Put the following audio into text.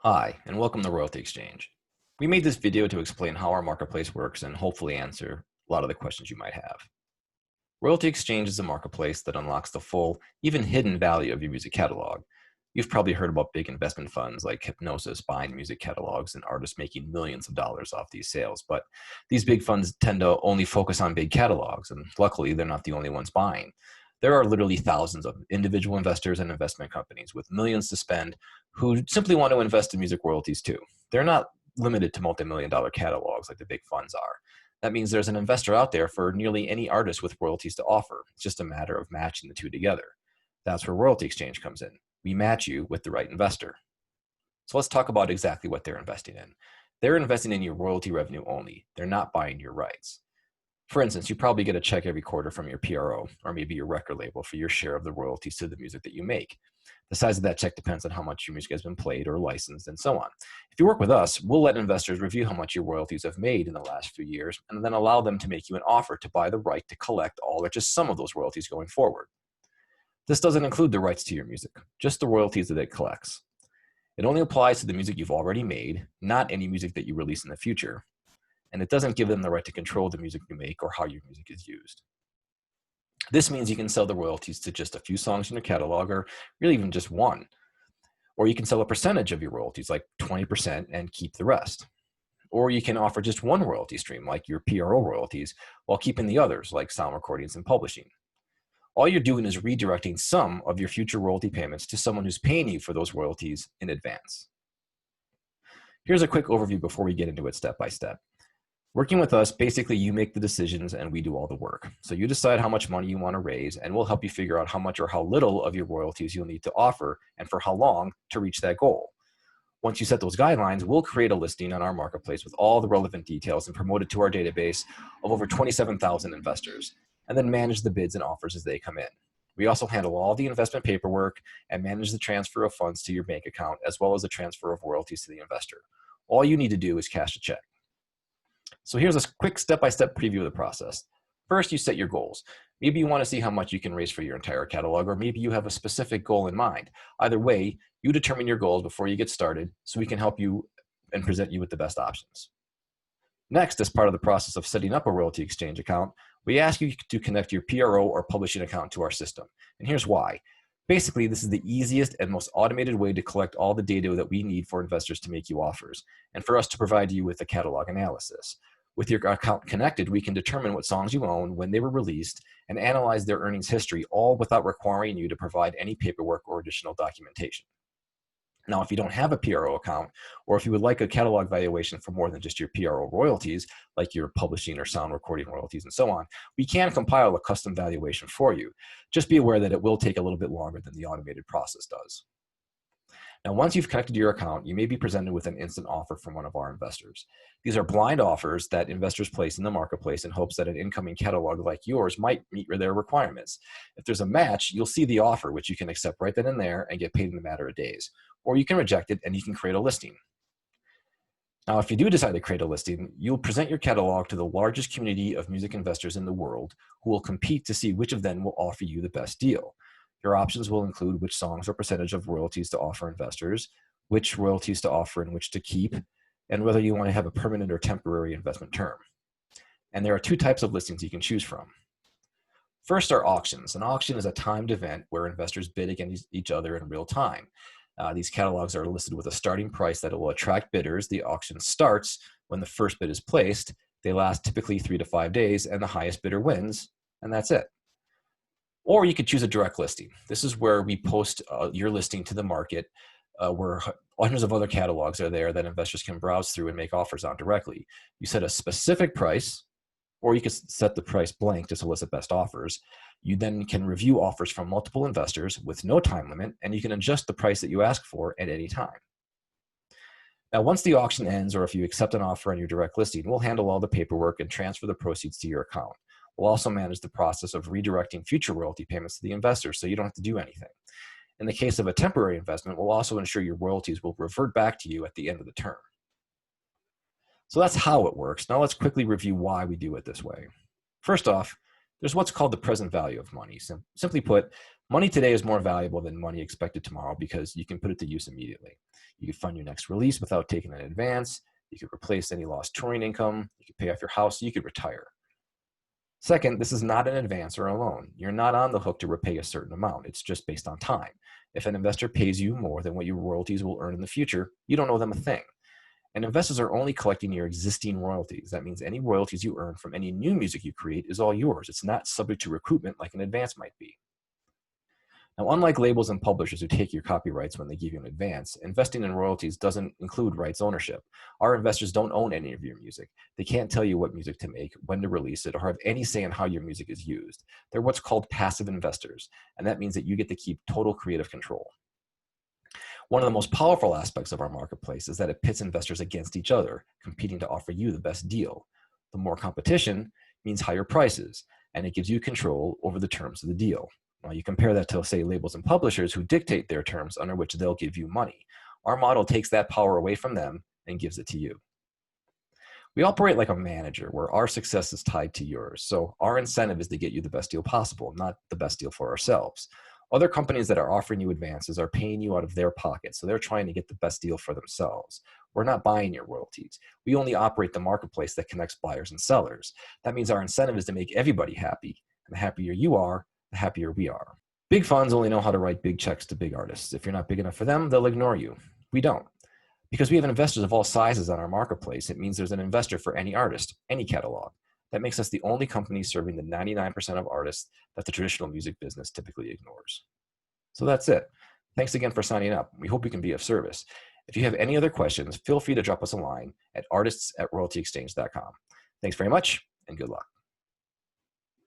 Hi, and welcome to Royalty Exchange. We made this video to explain how our marketplace works and hopefully answer a lot of the questions you might have. Royalty Exchange is a marketplace that unlocks the full, even hidden value of your music catalog. You've probably heard about big investment funds like Hypnosis buying music catalogs and artists making millions of dollars off these sales, but these big funds tend to only focus on big catalogs, and luckily they're not the only ones buying. There are literally thousands of individual investors and investment companies with millions to spend who simply want to invest in music royalties too. They're not limited to multi-million-dollar catalogs like the big funds are. That means there's an investor out there for nearly any artist with royalties to offer. It's just a matter of matching the two together. That's where Royalty Exchange comes in. We match you with the right investor. So let's talk about exactly what they're investing in. They're investing in your royalty revenue only. They're not buying your rights. For instance, you probably get a check every quarter from your PRO or maybe your record label for your share of the royalties to the music that you make. The size of that check depends on how much your music has been played or licensed and so on. If you work with us, we'll let investors review how much your royalties have made in the last few years and then allow them to make you an offer to buy the right to collect all or just some of those royalties going forward. This doesn't include the rights to your music, just the royalties that it collects. It only applies to the music you've already made, not any music that you release in the future. And it doesn't give them the right to control the music you make or how your music is used. This means you can sell the royalties to just a few songs in your catalog, or really even just one. Or you can sell a percentage of your royalties, like 20%, and keep the rest. Or you can offer just one royalty stream, like your PRO royalties, while keeping the others, like sound recordings and publishing. All you're doing is redirecting some of your future royalty payments to someone who's paying you for those royalties in advance. Here's a quick overview before we get into it step by step. Working with us, basically you make the decisions and we do all the work. So you decide how much money you want to raise, and we'll help you figure out how much or how little of your royalties you'll need to offer and for how long to reach that goal. Once you set those guidelines, we'll create a listing on our marketplace with all the relevant details and promote it to our database of over 27,000 investors, and then manage the bids and offers as they come in. We also handle all the investment paperwork and manage the transfer of funds to your bank account, as well as the transfer of royalties to the investor. All you need to do is cash a check. So here's a quick step-by-step preview of the process. First, you set your goals. Maybe you want to see how much you can raise for your entire catalog, or maybe you have a specific goal in mind. Either way, you determine your goals before you get started so we can help you and present you with the best options. Next, as part of the process of setting up a royalty exchange account, we ask you to connect your PRO or publishing account to our system. And here's why. Basically, this is the easiest and most automated way to collect all the data that we need for investors to make you offers, and for us to provide you with a catalog analysis. With your account connected, we can determine what songs you own, when they were released, and analyze their earnings history, all without requiring you to provide any paperwork or additional documentation. Now, if you don't have a PRO account, or if you would like a catalog valuation for more than just your PRO royalties, like your publishing or sound recording royalties and so on, we can compile a custom valuation for you. Just be aware that it will take a little bit longer than the automated process does. Now, once you've connected your account, you may be presented with an instant offer from one of our investors. These are blind offers that investors place in the marketplace in hopes that an incoming catalog like yours might meet their requirements. If there's a match, you'll see the offer, which you can accept right then and there and get paid in a matter of days. Or you can reject it and you can create a listing. Now, if you do decide to create a listing, you'll present your catalog to the largest community of music investors in the world, who will compete to see which of them will offer you the best deal. Your options will include which songs or percentage of royalties to offer investors, which royalties to offer and which to keep, and whether you want to have a permanent or temporary investment term. And there are two types of listings you can choose from. First are auctions. An auction is a timed event where investors bid against each other in real time. These catalogs are listed with a starting price that will attract bidders. The auction starts when the first bid is placed. They last typically 3 to 5 days, and the highest bidder wins, and that's it. Or you could choose a direct listing. This is where we post your listing to the market, where hundreds of other catalogs are there that investors can browse through and make offers on directly. You set a specific price, or you could set the price blank to solicit best offers. You then can review offers from multiple investors with no time limit, and you can adjust the price that you ask for at any time. Now, once the auction ends, or if you accept an offer on your direct listing, we'll handle all the paperwork and transfer the proceeds to your account. We'll also manage the process of redirecting future royalty payments to the investor, so you don't have to do anything. In the case of a temporary investment, we'll also ensure your royalties will revert back to you at the end of the term. So that's how it works. Now let's quickly review why we do it this way. First off, there's what's called the present value of money. Simply put, Money today is more valuable than money expected tomorrow because you can put it to use immediately. You can fund your next release without taking an advance. You could replace any lost touring income. You could pay off your house. You could retire. Second, this is not an advance or a loan. You're not on the hook to repay a certain amount. It's just based on time. If an investor pays you more than what your royalties will earn in the future, you don't owe them a thing. And investors are only collecting your existing royalties. That means any royalties you earn from any new music you create is all yours. It's not subject to recoupment like an advance might be. Now, unlike labels and publishers who take your copyrights when they give you an advance, investing in royalties doesn't include rights ownership. Our investors don't own any of your music. They can't tell you what music to make, when to release it, or have any say in how your music is used. They're what's called passive investors, and that means that you get to keep total creative control. One of the most powerful aspects of our marketplace is that it pits investors against each other, competing to offer you the best deal. The more competition means higher prices, and it gives you control over the terms of the deal. Now, you compare that to, say, labels and publishers who dictate their terms under which they'll give you money. Our model takes that power away from them and gives it to you. We operate like a manager where our success is tied to yours. So our incentive is to get you the best deal possible, not the best deal for ourselves. Other companies that are offering you advances are paying you out of their pocket, so they're trying to get the best deal for themselves. We're not buying your royalties. We only operate the marketplace that connects buyers and sellers. That means our incentive is to make everybody happy. And the happier you are, the happier we are. Big funds only know how to write big checks to big artists. If you're not big enough for them, they'll ignore you. We don't. Because we have investors of all sizes on our marketplace, it means there's an investor for any artist, any catalog. That makes us the only company serving the 99% of artists that the traditional music business typically ignores. So that's it. Thanks again for signing up. We hope we can be of service. If you have any other questions, feel free to drop us a line at artists@royaltyexchange.com. Thanks very much, and good luck.